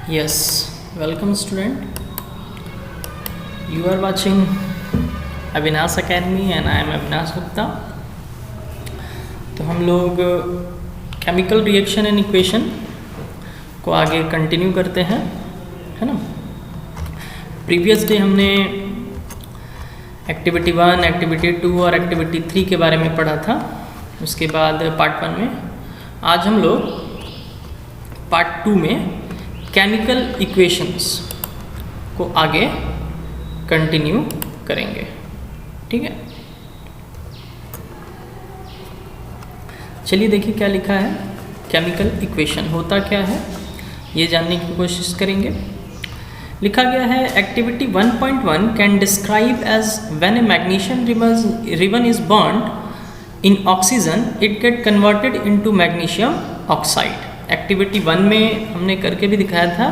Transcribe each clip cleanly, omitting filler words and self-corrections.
Yes, welcome student. You are watching Avinash Academy and I am Avinash Gupta. तो हम लोग chemical reaction and equation को आगे continue करते हैं, है ना। प्रीवियस डे हमने एक्टिविटी 1, एक्टिविटी 2 और एक्टिविटी 3 के बारे में पढ़ा था। उसके बाद पार्ट 1 में आज हम लोग पार्ट 2 में केमिकल इक्वेशंस को आगे कंटिन्यू करेंगे, ठीक है। चलिए देखिए क्या लिखा है। केमिकल इक्वेशन होता क्या है ये जानने की कोशिश करेंगे। लिखा गया है activity 1.1 can describe as when a magnesium ribbon is burned in oxygen it get converted into magnesium oxide. Activity 1 में हमने करके भी दिखाया था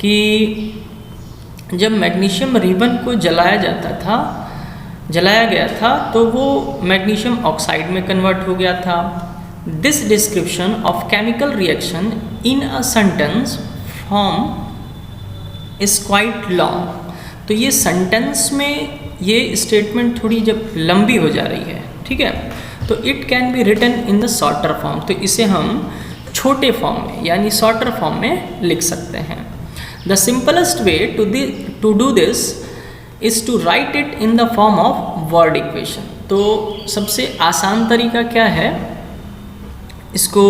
कि जब मैग्नीशियम रिबन को जलाया गया था तो वो मैग्नीशियम ऑक्साइड में कन्वर्ट हो गया था। This description of chemical reaction in a sentence form is quite long. तो ये सेंटेंस में ये स्टेटमेंट थोड़ी जब लंबी हो जा रही है, ठीक है, तो it can be written in the shorter form. तो इसे हम छोटे फॉर्म में यानी शॉर्टर फॉर्म में लिख सकते हैं। The simplest way to do this is to write it in the form of word equation. तो सबसे आसान तरीका क्या है इसको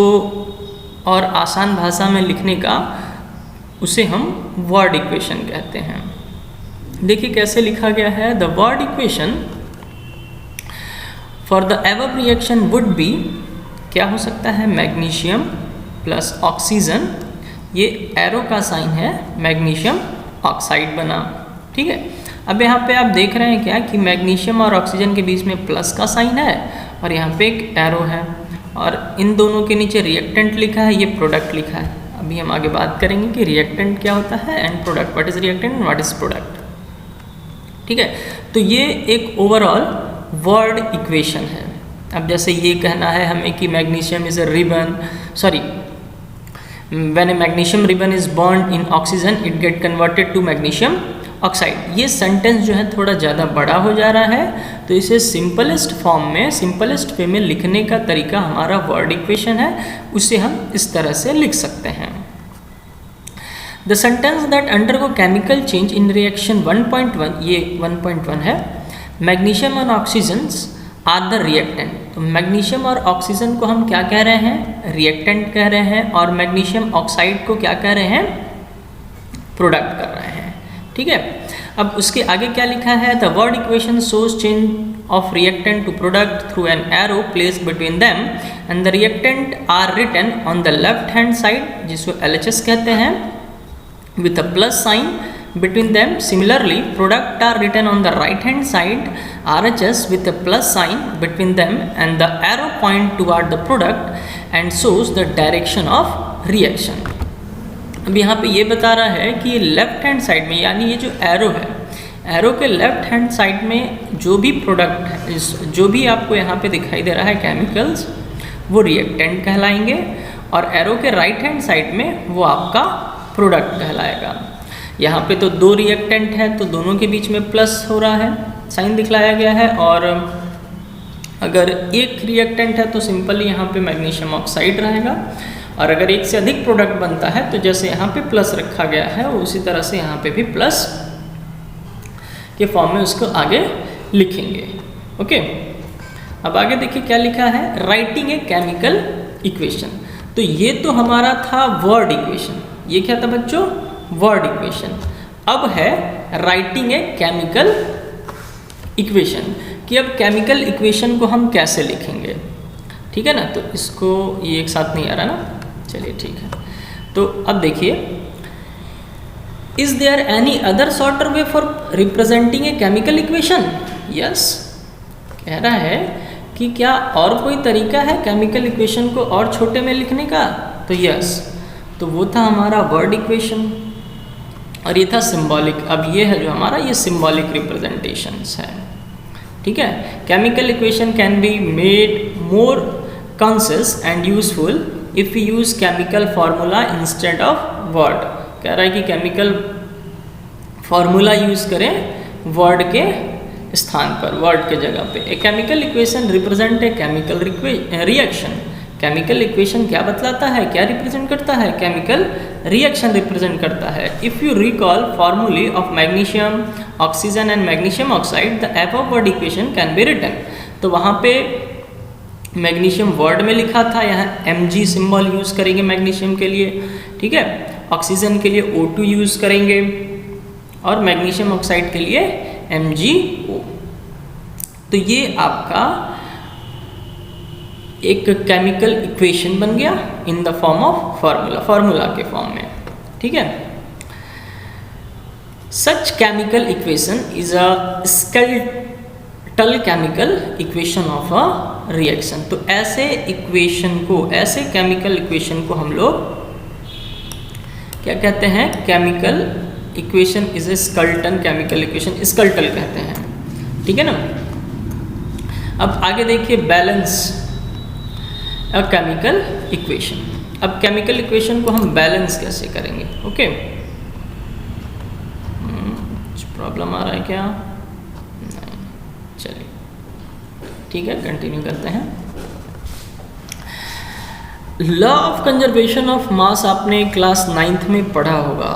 और आसान भाषा में लिखने का, उसे हम वर्ड इक्वेशन कहते हैं। देखिए कैसे लिखा गया है। The word equation for the above reaction would be, क्या हो सकता है, मैग्नीशियम प्लस ऑक्सीजन, ये एरो का साइन है, मैग्नीशियम ऑक्साइड बना, ठीक है। अब यहाँ पे आप देख रहे हैं क्या कि मैग्नीशियम और ऑक्सीजन के बीच में प्लस का साइन है और यहाँ पे एक एरो है और इन दोनों के नीचे रिएक्टेंट लिखा है, ये प्रोडक्ट लिखा है। अभी हम आगे बात करेंगे कि रिएक्टेंट क्या होता है and product, what is reactant and what is product, ठीक है। तो ये एक ओवरऑल वर्ड इक्वेशन है। अब जैसे ये कहना है हमें कि magnesium is a ribbon, sorry, when a magnesium ribbon is burned in oxygen it get converted to magnesium oxide। ये सेंटेंस जो है थोड़ा ज़्यादा बड़ा हो जा रहा है, तो इसे सिंपलेस्ट फॉर्म में, सिंपलेस्ट वे में लिखने का तरीका हमारा वर्ड इक्वेशन है, उसे हम इस तरह से लिख सकते हैं। The sentence that undergo chemical change in reaction 1.1, ये 1.1 है, मैग्नीशियम और ऑक्सीजन्स आर द रिएक्टेंट। तो मैग्नीशियम और ऑक्सीजन को हम क्या कह रहे हैं, रिएक्टेंट कह रहे हैं, और मैग्नीशियम ऑक्साइड को क्या कह रहे हैं, प्रोडक्ट कर रहे हैं, ठीक है। अब उसके आगे क्या लिखा है। The word equation shows change of reactant to product through an arrow placed between them and the reactant are written on the left hand side, जिसको LHS कहते हैं, with a plus sign between them. Similarly, product are written on the right hand side, RHS, with a plus sign between them and the arrow point toward the product and shows the direction of reaction। अब यहाँ पे ये बता रहा है कि left hand side में, यानी ये जो एरो है, एरो के लेफ्ट हैंड साइड में जो भी प्रोडक्ट है, जो भी आपको यहाँ पे दिखाई दे रहा है केमिकल्स, वो रिएक्टेंट कहलाएंगे, और एरो के राइट हैंड साइड में वो आपका प्रोडक्ट कहलाएगा। यहाँ पे तो दो रिएक्टेंट है तो दोनों के बीच में प्लस हो रहा है, साइन दिखलाया गया है, और अगर एक रिएक्टेंट है तो सिंपली यहाँ पे मैग्नीशियम ऑक्साइड रहेगा, और अगर एक से अधिक प्रोडक्ट बनता है तो जैसे यहाँ पे प्लस रखा गया है उसी तरह से यहाँ पे भी प्लस के फॉर्म में उसको आगे लिखेंगे, ओके। अब आगे देखिए क्या लिखा है, राइटिंग ए केमिकल इक्वेशन। तो ये तो हमारा था वर्ड इक्वेशन, ये क्या था बच्चों, वर्ड इक्वेशन। अब है राइटिंग ए केमिकल इक्वेशन, कि अब केमिकल इक्वेशन को हम कैसे लिखेंगे, ठीक है ना। तो इसको, ये एक साथ नहीं आ रहा ना, चलिए ठीक है। तो अब देखिए, is there any other shorter way for representing a chemical equation. Yes, कह रहा है कि क्या और कोई तरीका है केमिकल इक्वेशन को और छोटे में लिखने का। तो यस, तो वो था हमारा वर्ड इक्वेशन और ये था सिंबॉलिक। अब ये है जो हमारा, ये सिंबॉलिक रिप्रेजेंटेशंस है, ठीक है। Chemical equation can be made more conscious and useful if we use chemical formula instead of word। कह रहा है कि केमिकल फॉर्मूला यूज़ करें वर्ड के स्थान पर, वर्ड के जगह पे। ए chemical equation represent a chemical reaction. Chemical equation क्या बतलाता है, क्या रिप्रेजेंट करता है? केमिकल रिएक्शन रिप्रेजेंट करता है। If you recall formulae of magnesium oxygen and magnesium oxide the above word equation can be written. तो वहाँ पे मैग्नीशियम वर्ड में लिखा था, यहाँ Mg सिंबल यूज़ करेंगे मैग्नीशियम के लिए, ठीक है। ऑक्सीजन के लिए O2 यूज़ करेंगे और मैग्नीशियम ऑक्साइड के लिए MgO। तो ये आपका एक केमिकल इक्वेशन बन गया in the form of formula, formula के फॉर्म में, ठीक है। Such chemical equation is a skeletal chemical equation of a reaction. तो ऐसे इक्वेशन को, ऐसे केमिकल इक्वेशन को हम लोग क्या कहते हैं? Chemical equation is a skeleton chemical equation, skeletal कहते हैं, ठीक है ना। अब आगे देखिए बैलेंस अ केमिकल इक्वेशन। अब केमिकल इक्वेशन को हम बैलेंस कैसे करेंगे? ओके, कुछ प्रॉब्लम आ रहा है क्या? नहीं, चलिए ठीक है, कंटिन्यू करते हैं। लॉ ऑफ कंजर्वेशन ऑफ मास आपने क्लास 9th में पढ़ा होगा।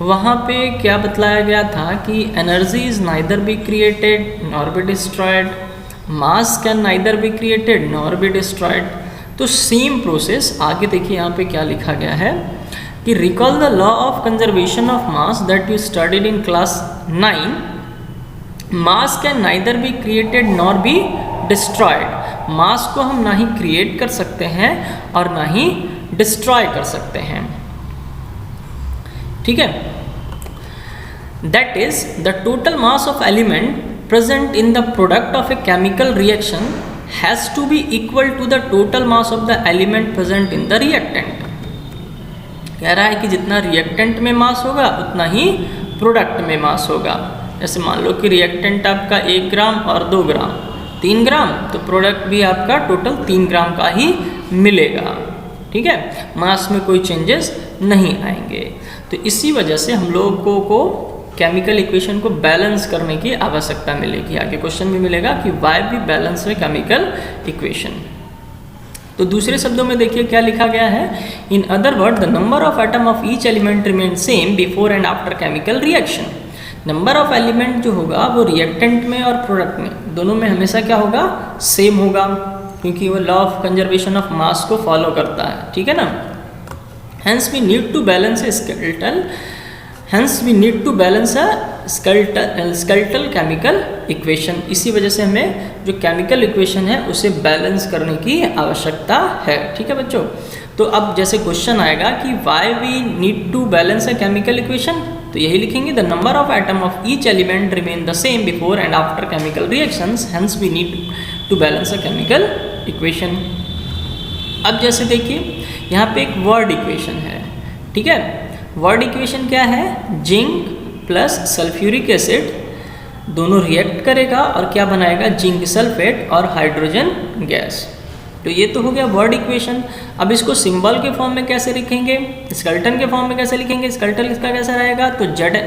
वहाँ पे क्या बतलाया गया था कि energy is neither be created nor be destroyed, mass can neither be created nor be destroyed. तो सेम प्रोसेस आगे देखिए, यहाँ पे क्या लिखा गया है कि recall the law of conservation of mass that you studied in class 9। Mass can neither be created nor be destroyed. Mass को हम ना ही क्रिएट कर सकते हैं और ना ही डिस्ट्रॉय कर सकते हैं, ठीक है। That is the total mass of element present in the product of a chemical reaction has to be equal to the total mass of the element present in the reactant. कह रहा है कि जितना रिएक्टेंट में मास होगा उतना ही product में मास होगा। जैसे मान लो कि रिएक्टेंट आपका 1 ग्राम और 2 ग्राम 3 ग्राम, तो प्रोडक्ट भी आपका टोटल 3 ग्राम का ही मिलेगा, ठीक है। मास में कोई चेंजेस नहीं आएंगे। तो इसी वजह से हम लोगों को केमिकल इक्वेशन को बैलेंस करने की आवश्यकता मिलेगी। आगे क्वेश्चन भी मिलेगा कि वाई बी बैलेंस में केमिकल इक्वेशन। तो दूसरे शब्दों में देखिए क्या लिखा गया है। In other word the number of atom of each element remain same before and after chemical reaction. Number of element जो होगा वो रिएक्टेंट में और प्रोडक्ट में दोनों में हमेशा क्या होगा? सेम होगा, क्योंकि वो law of conservation of mass को फॉलो करता है, ठीक है ना। Hence we need to balance a skeletal, hence we need to balance a skeletal chemical equation. इसी वजह से हमें जो केमिकल इक्वेशन है उसे बैलेंस करने की आवश्यकता है, ठीक है बच्चों। तो अब जैसे क्वेश्चन आएगा कि why we need to balance a chemical equation, तो यही लिखेंगे the number of atom of each element remain the same before and after chemical reactions, hence we need to balance a chemical equation. अब जैसे देखिए यहाँ पे एक word equation है, ठीक है। वर्ड इक्वेशन क्या है? जिंक प्लस सल्फ्यूरिक एसिड दोनों रिएक्ट करेगा और क्या बनाएगा? जिंक सल्फेट और हाइड्रोजन गैस। तो ये तो हो गया वर्ड इक्वेशन। अब इसको सिंबल के फॉर्म में कैसे लिखेंगे? स्केलेटन के फॉर्म में कैसे लिखेंगे? स्केलेटन इसका कैसा रहेगा? तो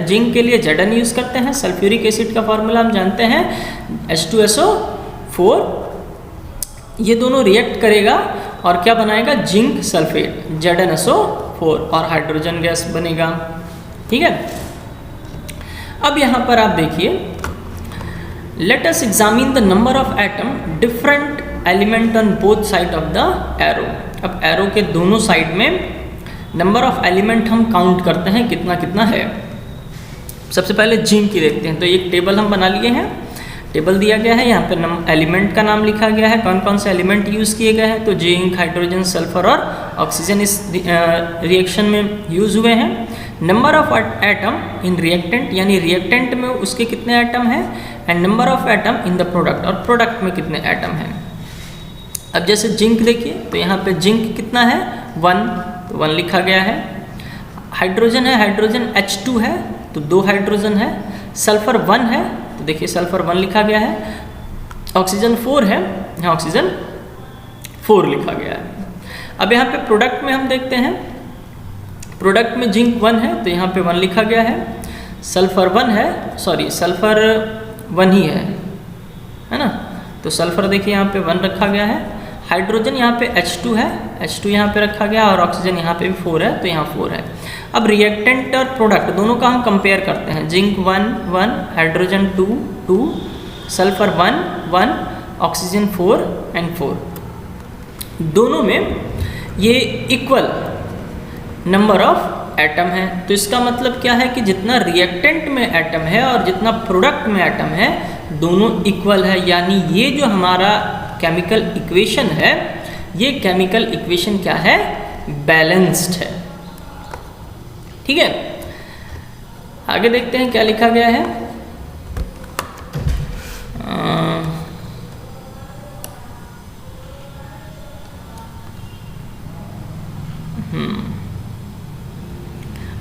जिंक के लिए Zn यूज़ करते हैं। सल्फ्यूरिक एसिड का फॉर्मूला हम जानते हैं H2SO4। ये दोनों रिएक्ट करेगा और क्या बनाएगा? जिंक सल्फेट ZnSO4 और हाइड्रोजन गैस बनेगा, ठीक है। अब यहाँ पर आप देखिए, let us examine the number of atom different element on both side of the arrow. अब एरो के दोनों साइड में नंबर ऑफ एलिमेंट हम काउंट करते हैं कितना कितना है। सबसे पहले जिंक की देखते हैं। तो एक टेबल हम बना लिए हैं, टेबल दिया गया है, यहाँ पे एलिमेंट का नाम लिखा गया है, कौन कौन से एलिमेंट यूज़ किए गए हैं। तो जिंक, हाइड्रोजन, सल्फर और ऑक्सीजन इस रिएक्शन में यूज़ हुए हैं। Number of atom in reactant, यानी रिएक्टेंट में उसके कितने एटम हैं, and number of atom in the product, और प्रोडक्ट में कितने एटम हैं। अब जैसे जिंक देखिए, तो यहाँ पे जिंक कितना है? 1, तो 1 लिखा गया है। हाइड्रोजन है, हाइड्रोजन H2 है, तो 2 हाइड्रोजन है। सल्फर 1 है, तो देखिए सल्फर 1 लिखा गया है। ऑक्सीजन 4 है, यहाँ ऑक्सीजन 4 लिखा गया है। अब यहाँ पे प्रोडक्ट में हम देखते हैं, प्रोडक्ट में जिंक 1 है तो यहाँ पे 1 लिखा गया है, सल्फर 1 है, सॉरी सल्फर 1 ही है ना, तो सल्फर देखिए यहाँ पे 1 रखा गया है। हाइड्रोजन यहाँ पे H2 है, H2 यहाँ पे रखा गया और ऑक्सीजन यहाँ पे भी 4 है तो यहाँ 4 है। अब रिएक्टेंट और प्रोडक्ट दोनों का हम कंपेयर करते हैं। Zinc 1 1, hydrogen 2 2, sulphur 1 1, oxygen 4 and 4। दोनों में ये इक्वल नंबर ऑफ एटम है, तो इसका मतलब क्या है कि जितना रिएक्टेंट में एटम है और जितना प्रोडक्ट में एटम है दोनों इक्वल है, यानी ये जो हमारा केमिकल इक्वेशन है, ये केमिकल इक्वेशन क्या है, बैलेंस्ड है। ठीक है, आगे देखते हैं क्या लिखा गया है।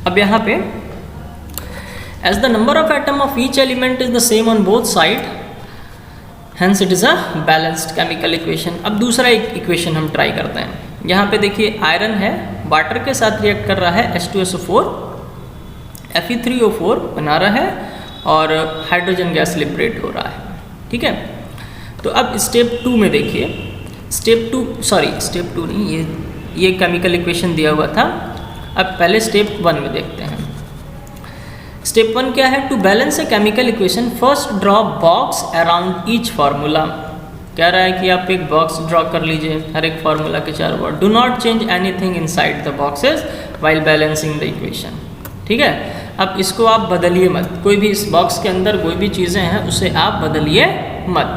अब यहाँ पे as the number of atom of each element is the same on both side, hence it is a balanced chemical equation. अब दूसरा एक इक्वेशन हम ट्राई करते हैं। यहाँ पे देखिए आयरन है, वाटर के साथ रिएक्ट कर रहा है, H2SO4 Fe3O4 बना रहा है और हाइड्रोजन गैस लिबरेट हो रहा है। ठीक है, तो अब स्टेप 2 में देखिए, स्टेप 2 नहीं, ये केमिकल इक्वेशन दिया हुआ था। अब पहले स्टेप 1 में देखते हैं। स्टेप 1 क्या है, to balance a chemical equation first draw box around each formula. कह रहा है कि आप एक बॉक्स ड्रॉ कर लीजिए हर एक फार्मूला के चारों ओर। Do not change anything inside the boxes while balancing the equation. ठीक है, अब इसको आप बदलिए मत, कोई भी इस बॉक्स के अंदर कोई भी चीज़ें हैं उसे आप बदलिए मत।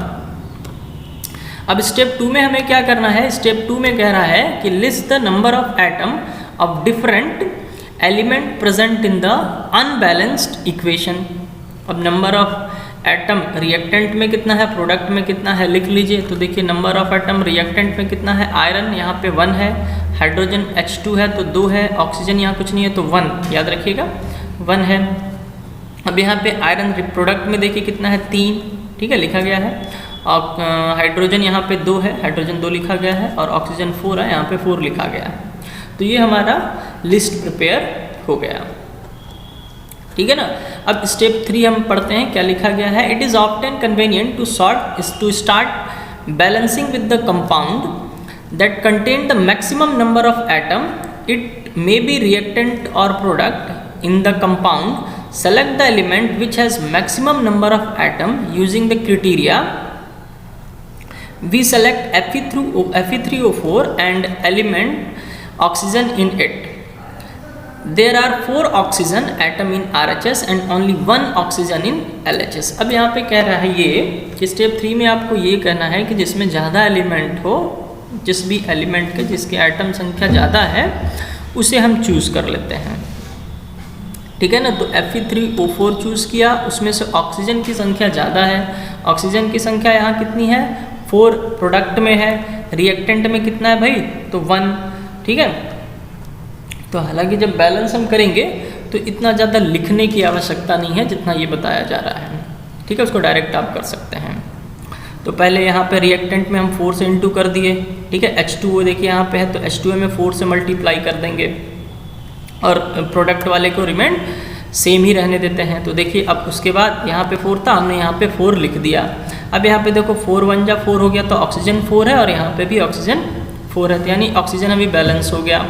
अब स्टेप 2 में हमें क्या करना है, स्टेप 2 में कह रहा है कि list the number of atom of different element present in the unbalanced equation. अब नंबर ऑफ एटम रिएक्टेंट में कितना है, प्रोडक्ट में कितना है, लिख लीजिए। तो देखिए नंबर ऑफ एटम रिएक्टेंट में कितना है, आयरन यहाँ पे 1 है, हाइड्रोजन H2 है तो 2 है, ऑक्सीजन यहाँ कुछ नहीं है तो 1, याद रखिएगा 1 है। अब यहाँ पे आयरन प्रोडक्ट में देखिए कितना है, 3, ठीक है लिखा गया है। और हाइड्रोजन यहाँ पे 2 है, हाइड्रोजन 2 लिखा गया है और ऑक्सीजन 4 है, यहाँ पे 4 लिखा गया है। तो ये हमारा लिस्ट प्रिपेयर हो गया। ठीक है ना। अब स्टेप 3 हम पढ़ते हैं, क्या लिखा गया है। It is often convenient to start balancing with the compound that contain the maximum number of atom, it may be reactant और product in the compound. Select the element which has maximum number of atom using the criteria. We select Fe3O4 and element oxygen in it. There are 4 oxygen atom in RHS and only 1 oxygen in LHS. अब यहाँ पे कह रहा है ये कि step 3 में आपको ये कहना है कि जिसमें ज़्यादा एलिमेंट हो, जिस भी एलिमेंट के जिसके एटम संख्या ज़्यादा है उसे हम चूज़ कर लेते हैं। ठीक है ना। तो Fe3O4 चूज़ किया, उसमें से ऑक्सीजन की संख्या ज़्यादा है। ऑक्सीजन की संख्या यहाँ कितनी है, 4, प्रोडक्ट में है, रिएक्टेंट में कितना है भाई, तो 1। ठीक है। तो हालांकि जब बैलेंस हम करेंगे तो इतना ज़्यादा लिखने की आवश्यकता नहीं है जितना ये बताया जा रहा है। ठीक है, उसको डायरेक्ट आप कर सकते हैं। तो पहले यहाँ पे रिएक्टेंट में हम 4 से इंटू कर दिए। ठीक है, H2O देखिए यहाँ पे है तो H2O में 4 से मल्टीप्लाई कर देंगे और प्रोडक्ट वाले को रिमेंड सेम ही रहने देते हैं। तो देखिए अब उसके बाद यहाँ पे 4 था, हमने यहाँ पे 4 लिख दिया। अब यहाँ पे देखो 4 1 जा 4 हो गया तो ऑक्सीजन 4 है और यहाँ पे भी ऑक्सीजन 4 है, यानी ऑक्सीजन अभी बैलेंस हो गया।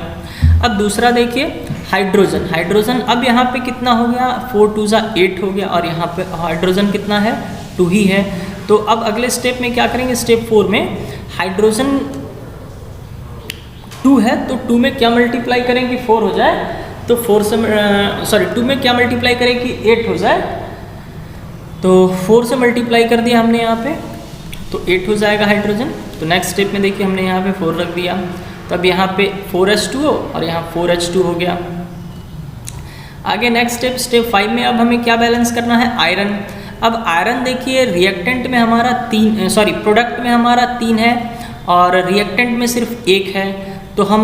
अब दूसरा देखिए हाइड्रोजन। हाइड्रोजन अब यहाँ पे कितना हो गया, 4 2 जा 8 हो गया और यहाँ पे हाइड्रोजन कितना है, 2 ही है। तो अब अगले स्टेप में क्या करेंगे, स्टेप 4 में हाइड्रोजन 2 है तो 2 में क्या मल्टीप्लाई करेंगे, 4 हो जाए तो 4 से 2 में क्या मल्टीप्लाई करेंगे, 8 हो जाए तो 4 से मल्टीप्लाई कर दिया हमने यहाँ पे तो 8 हो जाएगा हाइड्रोजन। तो नेक्स्ट स्टेप में देखिए हमने यहाँ पे 4 रख दिया तो अब यहाँ पे 4H2O और यहाँ 4H2 हो गया। आगे नेक्स्ट स्टेप, स्टेप 5 में अब हमें क्या बैलेंस करना है, आयरन। अब आयरन देखिए रिएक्टेंट में हमारा 3, प्रोडक्ट में हमारा 3 है और रिएक्टेंट में सिर्फ 1 है तो हम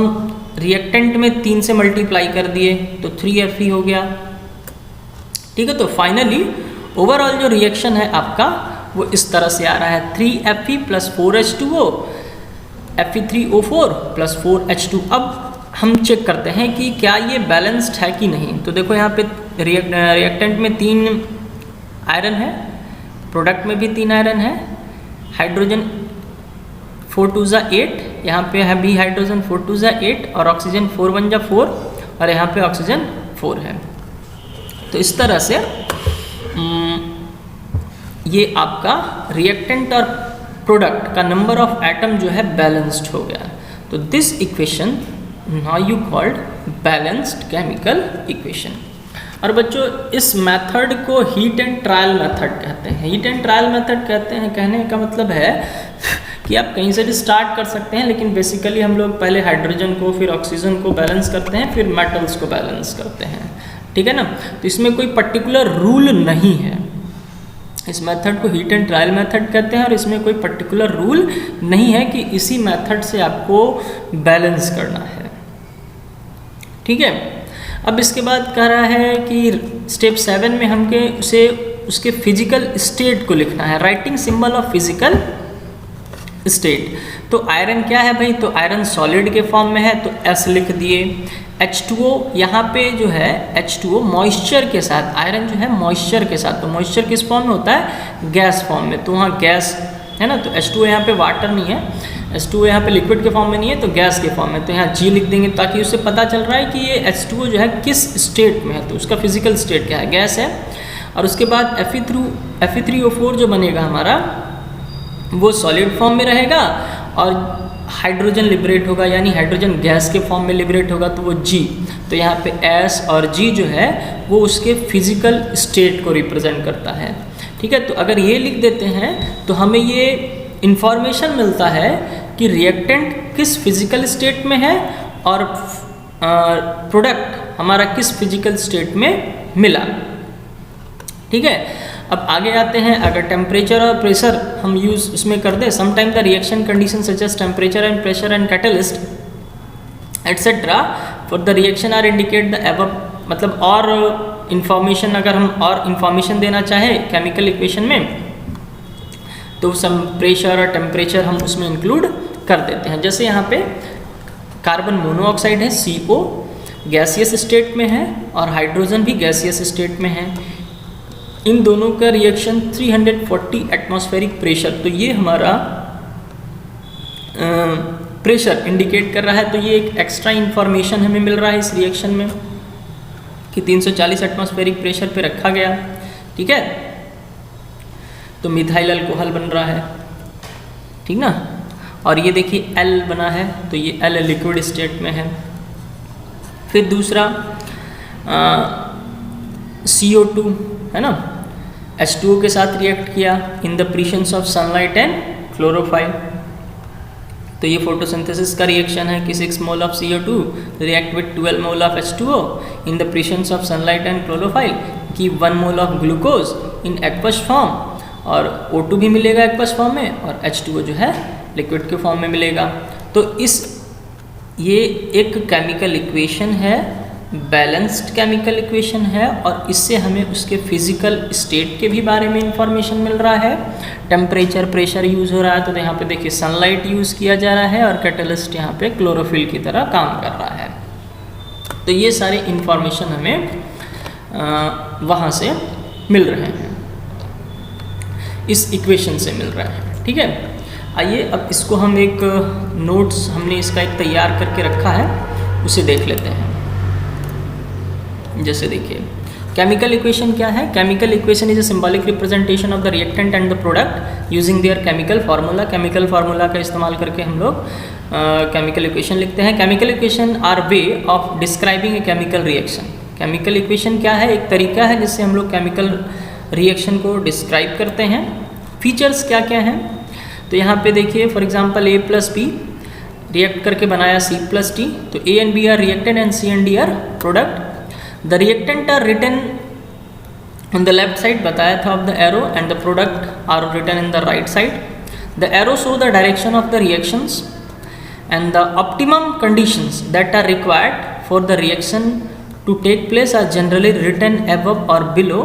रिएक्टेंट में 3 से मल्टीप्लाई कर दिए तो 3Fe हो गया। ठीक है, तो फाइनली ओवरऑल जो रिएक्शन है आपका वो इस तरह से आ रहा है, 3Fe + 4H2O, Fe3O4 + 4H2। अब हम चेक करते हैं कि क्या ये बैलेंस्ड है कि नहीं। तो देखो यहाँ पे रिएक्टेंट में 3 आयरन है, प्रोडक्ट में भी 3 आयरन है, हाइड्रोजन 4 2 ज़ा 8, यहाँ पे है भी हाइड्रोजन 4 2 ज़ा 8 और ऑक्सीजन 4 1 ज़ा 4 और यहाँ पे ऑक्सीजन 4 है। तो इस तरह से ये आपका रिएक्टेंट और प्रोडक्ट का नंबर ऑफ एटम जो है बैलेंस्ड हो गया। तो this equation now you called balanced chemical equation. और बच्चों इस मेथड को हीट एंड ट्रायल मेथड कहते हैं। हीट एंड ट्रायल मेथड कहते हैं, कहने का मतलब है कि आप कहीं से भी स्टार्ट कर सकते हैं, लेकिन बेसिकली हम लोग पहले हाइड्रोजन को फिर ऑक्सीजन को बैलेंस करते हैं, फिर मेटल्स को बैलेंस करते हैं, ठीक है ना। तो इसमें कोई पर्टिकुलर रूल नहीं है। इस मेथड को हीट एंड ट्रायल मेथड कहते हैं और इसमें कोई पर्टिकुलर रूल नहीं है कि इसी मेथड से आपको बैलेंस करना है, ठीक है। अब इसके बाद कह रहा है कि स्टेप 7 में हमके उसके फिजिकल स्टेट को लिखना है, writing symbol of physical state. तो आयरन क्या है भाई, तो आयरन सॉलिड के फॉर्म में है तो S लिख दिए। H2O यहाँ पे जो है H2O मॉइस्चर के साथ, आयरन जो है मॉइस्चर के साथ, तो मॉइस्चर किस फॉर्म में होता है, गैस फॉर्म में, तो वहाँ गैस है ना। तो H2O यहाँ पे वाटर नहीं है, H2O यहाँ पे लिक्विड के फॉर्म में नहीं है, तो गैस के फॉर्म में, तो यहाँ G लिख देंगे ताकि उससे पता चल रहा है कि ये H2O जो है किस स्टेट में है, तो उसका फिजिकल स्टेट क्या है, गैस है। और उसके बाद Fe3O4 जो बनेगा हमारा वो सॉलिड फॉर्म में रहेगा और हाइड्रोजन लिबरेट होगा, यानी हाइड्रोजन गैस के फॉर्म में लिबरेट होगा, तो वो G। तो यहाँ पे S और G जो है वो उसके फिजिकल स्टेट को रिप्रेजेंट करता है, ठीक है। तो अगर ये लिख देते हैं तो हमें ये इंफॉर्मेशन मिलता है कि रिएक्टेंट किस फिजिकल स्टेट में है और प्रोडक्ट हमारा किस फिजिकल स्टेट में मिला, ठीक है। अब आगे आते हैं, अगर टेम्परेचर और प्रेशर हम यूज़ उसमें कर दें, sometime the reaction condition such as temperature and pressure and catalyst etcetera for the reaction are indicate the above, मतलब और इंफॉर्मेशन, अगर हम और इंफॉर्मेशन देना चाहें केमिकल इक्वेशन में तो सम प्रेशर और टेम्परेचर हम उसमें इंक्लूड कर देते हैं। जैसे यहाँ पे कार्बन मोनोऑक्साइड है CO, गैसियस स्टेट में है और हाइड्रोजन भी गैसियस स्टेट में है। इन दोनों का रिएक्शन 340 एटमॉस्फेरिक प्रेशर, तो ये हमारा प्रेशर इंडिकेट कर रहा है। तो ये एक एक्स्ट्रा इंफॉर्मेशन हमें मिल रहा है इस रिएक्शन में कि 340 एटमॉस्फेरिक प्रेशर पे रखा गया, ठीक है। तो मिथाइल अल्कोहल बन रहा है, ठीक ना। और ये देखिए L बना है, तो ये L लिक्विड स्टेट में है। फिर दूसरा CO2 है ना, H2O के साथ रिएक्ट किया in the presence of sunlight and chlorophyll, तो ये फोटोसिंथेसिस का रिएक्शन है कि 6 mole of CO2 react with 12 mole of H2O in the presence of sunlight and chlorophyll, कि 1 mole of glucose in aqueous form, और O2 भी मिलेगा aqueous form में और H2O जो है लिक्विड के फॉर्म में मिलेगा। तो ये एक केमिकल इक्वेशन है, बैलेंस्ड केमिकल इक्वेशन है, और इससे हमें उसके फिजिकल स्टेट के भी बारे में इंफॉर्मेशन मिल रहा है। टेम्परेचर प्रेशर यूज़ हो रहा है, तो यहाँ पे देखिए सनलाइट यूज़ किया जा रहा है और कैटलिस्ट यहाँ पे क्लोरोफिल की तरह काम कर रहा है। तो ये सारे इंफॉर्मेशन हमें वहाँ से मिल रहे हैं, इस इक्वेशन से मिल रहे हैं, ठीक है। आइए अब इसको हम एक नोट्स हमने इसका एक तैयार करके रखा है, उसे देख लेते हैं। जैसे देखिए केमिकल इक्वेशन क्या है, chemical equation is a symbolic representation of the reactant and the product using their chemical formula. Chemical formula का इस्तेमाल करके हम लोग केमिकल इक्वेशन लिखते हैं। Chemical equation are way of describing a chemical reaction. Chemical equation क्या है, एक तरीका है जिससे हम लोग केमिकल रिएक्शन को डिस्क्राइब करते हैं। फीचर्स क्या क्या हैं, तो यहाँ पे देखिए for example A + B react करके बनाया C + D, तो A and B are reactant and C and D are product. The reactant are written on the left side, बताया था of the arrow, and the product are written in the right side. The arrow show the direction of the reactions and the optimum conditions that are required for the reaction to take place are generally written above और below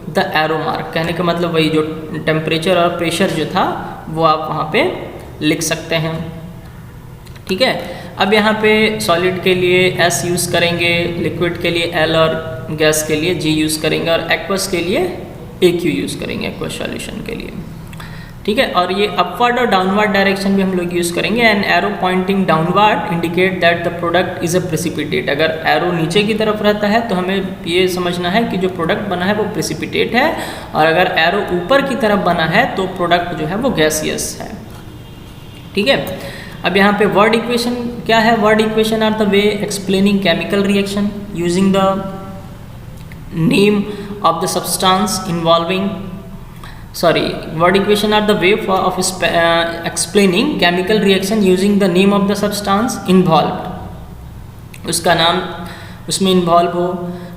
the arrow mark. कहने का मतलब वही जो temperature और pressure जो था वो आप वहाँ पे लिख सकते हैं, ठीक है। अब यहाँ पे सॉलिड के लिए S यूज़ करेंगे, लिक्विड के लिए L और गैस के लिए G यूज़ करेंगे और एक्वस के लिए AQ यूज़ करेंगे एक्वस सॉल्यूशन के लिए। ठीक है, और ये अपवर्ड और डाउनवर्ड डायरेक्शन भी हम लोग यूज़ करेंगे। And arrow pointing downward indicate that the product is a precipitate. अगर एरो नीचे की तरफ रहता है तो हमें ये समझना है कि जो प्रोडक्ट बना है वो प्रेसिपिटेट है, और अगर एरो ऊपर की तरफ बना है तो प्रोडक्ट जो है वो गैसियस है। ठीक है, अब यहाँ पे वर्ड इक्वेशन क्या है? Word equation are the way explaining chemical reaction using the name of the substance involving word equation are the way of explaining chemical reaction using the name of the substance involved, उसका नाम उसमें involve हो।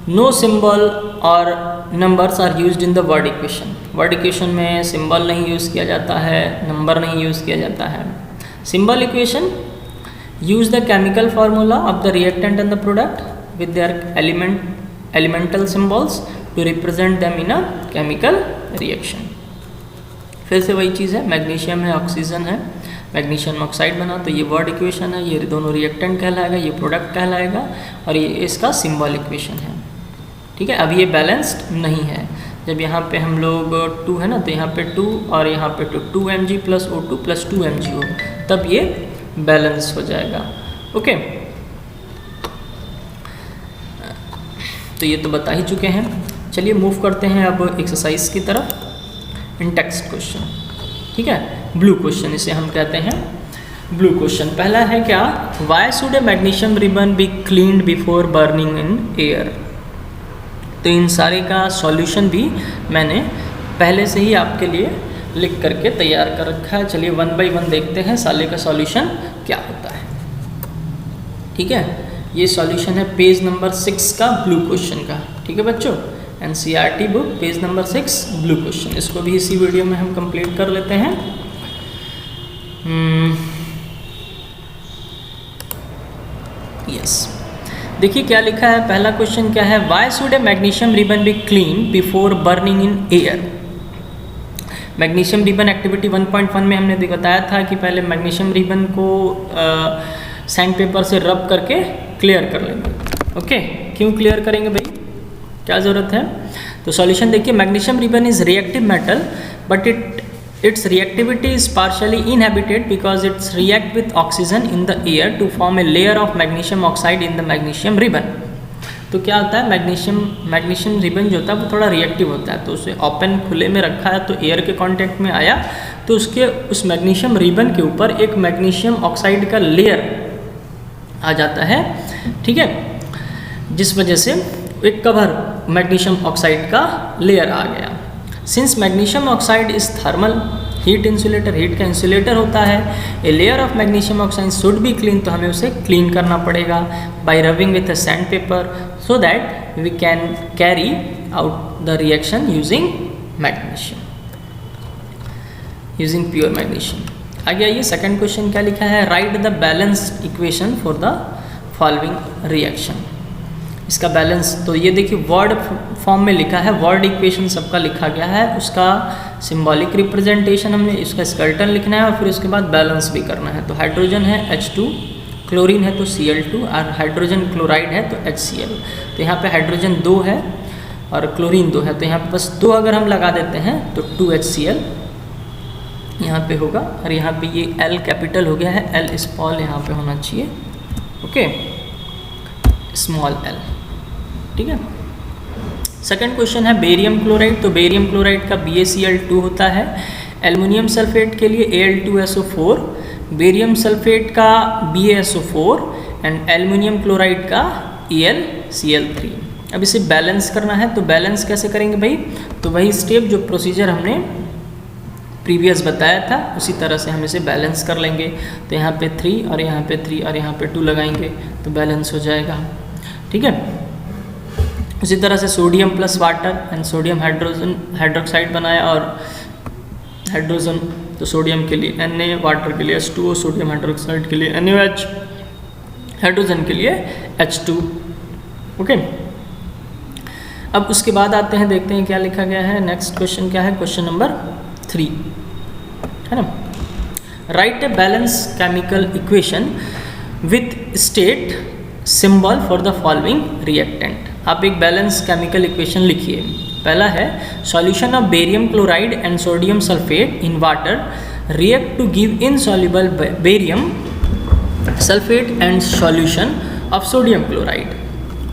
No symbol और numbers are used in the word equation. Word equation में symbol नहीं use किया जाता है, नंबर नहीं यूज़ किया जाता है। Symbol equation use the chemical formula of the reactant and the product with their elemental symbols to represent them in a chemical reaction। फिर से वही चीज़ है, मैग्नीशियम है, ऑक्सीजन है, मैग्नीशियम ऑक्साइड बना तो ये वर्ड इक्वेशन है, ये दोनों रिएक्टेंट कहलाएगा, ये प्रोडक्ट कहलाएगा, और ये इसका सिंबल इक्वेशन है। ठीक है, अब ये बैलेंस्ड नहीं है। जब यहाँ पे हम लोग 2 है ना, तो यहाँ पे 2 और यहाँ पे 2 Mg + O2 + 2 Mg हो, तब ये बैलेंस हो जाएगा। ओके, तो ये तो बता ही चुके हैं। चलिए मूव करते हैं अब एक्सरसाइज की तरफ। इन टेक्स्ट क्वेश्चन, ठीक है, ब्लू क्वेश्चन इसे हम कहते हैं। ब्लू क्वेश्चन पहला है क्या? Why should A magnesium ribbon be cleaned before burning in air. तो इन सारे का सॉल्यूशन भी मैंने पहले से ही आपके लिए लिख करके तैयार कर रखा है। चलिए 1 बाय 1 देखते हैं साले का सॉल्यूशन क्या होता है। ठीक है, ये सॉल्यूशन है पेज नंबर 6 का ब्लू क्वेश्चन का। ठीक है बच्चों, NCERT book page number 6 blue question. इसको भी इसी वीडियो में हम कंप्लीट कर लेते हैं। यस, देखिए क्या लिखा है। पहला क्वेश्चन क्या है? Why should A magnesium ribbon be clean before burning in air. Magnesium ribbon activity 1.1 में हमने बताया था कि पहले मैग्नीशियम रिबन को सैंड पेपर से रब करके क्लियर कर लेंगे। ओके, क्यों क्लियर करेंगे भाई, क्या ज़रूरत है? तो सॉल्यूशन देखिए, magnesium ribbon is reactive metal but its reactivity is partially inhibited because its react with oxygen in the air to form a layer of magnesium oxide in the magnesium ribbon. तो क्या होता है, magnesium ribbon जो होता है वो थोड़ा reactive होता है, तो उसे ओपन खुले में रखा है तो एयर के कांटेक्ट में आया तो उसके उस मैग्नीशियम रिबन के ऊपर एक मैग्नीशियम ऑक्साइड का लेयर आ जाता है। ठीक है, जिस वजह से एक कवर मैग्नीशियम ऑक्साइड का लेयर आ गया। Since magnesium oxide is thermal heat insulator, heat का इंसुलेटर होता है, a layer of magnesium oxide should be clean, तो हमें उसे क्लीन करना पड़ेगा by rubbing with a sand paper so that we can carry out the reaction using magnesium, using pure magnesium. आगे आइए, सेकंड क्वेश्चन क्या लिखा है? Right the balanced equation for the following reaction. इसका बैलेंस, तो ये देखिए वर्ड फॉर्म में लिखा है, वर्ड इक्वेशन सबका लिखा गया है, उसका सिंबॉलिक रिप्रेजेंटेशन हमने इसका स्केलेटन लिखना है और फिर उसके बाद बैलेंस भी करना है। तो हाइड्रोजन है H2, क्लोरीन है तो Cl2 और हाइड्रोजन क्लोराइड है तो HCl। तो यहाँ पे हाइड्रोजन 2 है और क्लोरीन 2 है, तो यहाँ पे बस 2 अगर हम लगा देते हैं तो 2HCl यहाँ पे होगा, और यहाँ पे ये L कैपिटल हो गया है, L स्मॉल यहाँ पे होना चाहिए। Okay, small l। ठीक है, सेकंड क्वेश्चन है बेरियम क्लोराइड। तो बेरियम क्लोराइड का BaCl2 होता है, एल्युमिनियम सल्फेट के लिए Al2SO4, बेरियम सल्फेट का BaSO4 एंड एल्युमिनियम क्लोराइड का ElCl3। अब इसे बैलेंस करना है, तो बैलेंस कैसे करेंगे भाई? तो वही स्टेप जो प्रोसीजर हमने प्रीवियस बताया था उसी तरह से हम इसे बैलेंस कर लेंगे। तो यहाँ पे 3 और यहाँ पे 3 और यहाँ पे 2 लगाएंगे तो बैलेंस हो जाएगा। ठीक है, उसी तरह से sodium plus water and sodium hydroxide बनाया, और हाइड्रोजन तो सोडियम के लिए Na, वाटर के लिए H2O, सोडियम हाइड्रोक्साइड के लिए NaOH, हाइड्रोजन के लिए H2। ओके, अब उसके बाद आते हैं, देखते हैं क्या लिखा गया है। नेक्स्ट क्वेश्चन क्या है? क्वेश्चन नंबर 3 है ना। Write a balance chemical equation with state symbol for the following reactant. आप एक बैलेंस केमिकल इक्वेशन लिखिए। पहला है solution of barium chloride and sodium sulphate in water react to give insoluble barium sulphate and solution of sodium chloride.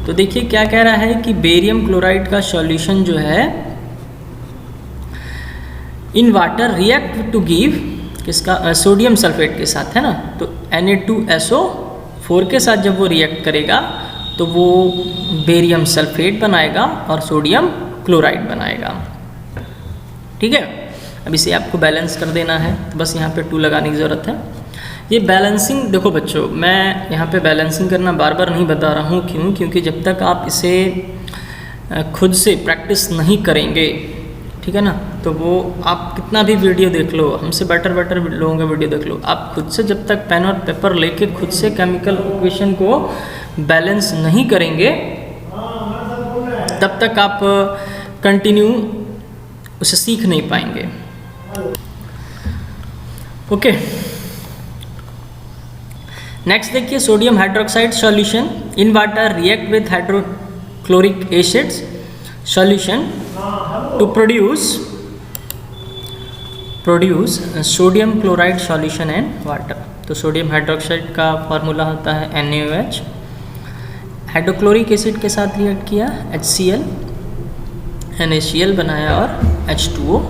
तो देखिए क्या कह रहा है कि बेरियम क्लोराइड का सॉल्यूशन जो है in water react to give किसका, सोडियम सल्फेट के साथ है ना, तो Na2SO4 के साथ जब वो रिएक्ट करेगा तो वो बेरियम सल्फेट बनाएगा और सोडियम क्लोराइड बनाएगा। ठीक है, अब इसे आपको बैलेंस कर देना है, तो बस यहाँ पे 2 लगाने की ज़रूरत है। ये बैलेंसिंग देखो बच्चों, मैं यहाँ पे बैलेंसिंग करना बार बार नहीं बता रहा हूँ, क्यों? क्योंकि जब तक आप इसे खुद से प्रैक्टिस नहीं करेंगे, ठीक है ना, तो वो आप कितना भी वीडियो देख लो, हमसे बेटर लोगों का वीडियो देख लो, आप खुद से जब तक पेन और पेपर लेके खुद से केमिकल इक्वेशन को बैलेंस नहीं करेंगे तब तक आप कंटिन्यू उसे सीख नहीं पाएंगे। ओके, नेक्स्ट देखिए, sodium hydroxide solution in water react with hydrochloric acids solution to produce sodium chloride solution and water. तो सोडियम हाइड्रोक्साइड का फॉर्मूला होता है NaOH, हाइड्रोक्लोरिक एसिड के साथ रिएक्ट किया HCl, NaCl बनाया और H2O।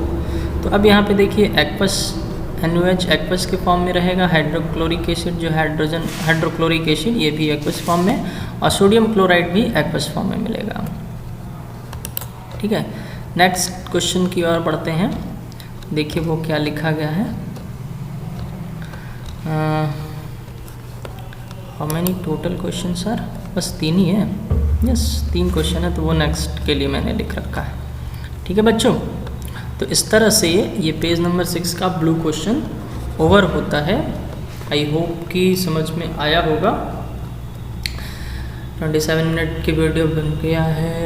तो अब यहाँ पे देखिए एक्वस NaOH एक्वस के फॉर्म में रहेगा, हाइड्रोक्लोरिक एसिड जो हाइड्रोक्लोरिक एसिड ये भी एक्वस फॉर्म में, और सोडियम क्लोराइड भी एक्वस फॉर्म में मिलेगा। ठीक है, नेक्स्ट क्वेश्चन की ओर बढ़ते हैं। देखिए वो क्या लिखा गया है, how many total question sir? बस 3 ही है। यस, 3 क्वेश्चन है, तो वो नेक्स्ट के लिए मैंने लिख रखा है। ठीक है बच्चों, तो इस तरह से ये पेज नंबर 6 का ब्लू क्वेश्चन ओवर होता है। आई होप कि समझ में आया होगा। 27 मिनट की वीडियो बन गया है,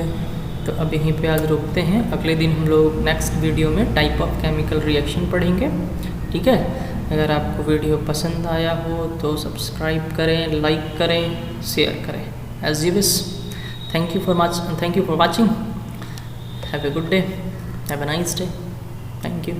तो अब यहीं पे आज रोकते हैं। अगले दिन हम लोग नेक्स्ट वीडियो में टाइप ऑफ केमिकल रिएक्शन पढ़ेंगे। ठीक है, अगर आपको वीडियो पसंद आया हो तो सब्सक्राइब करें, लाइक करें, शेयर करें। As you wish. Thank you for watching. Have a good day, have a nice day. Thank you.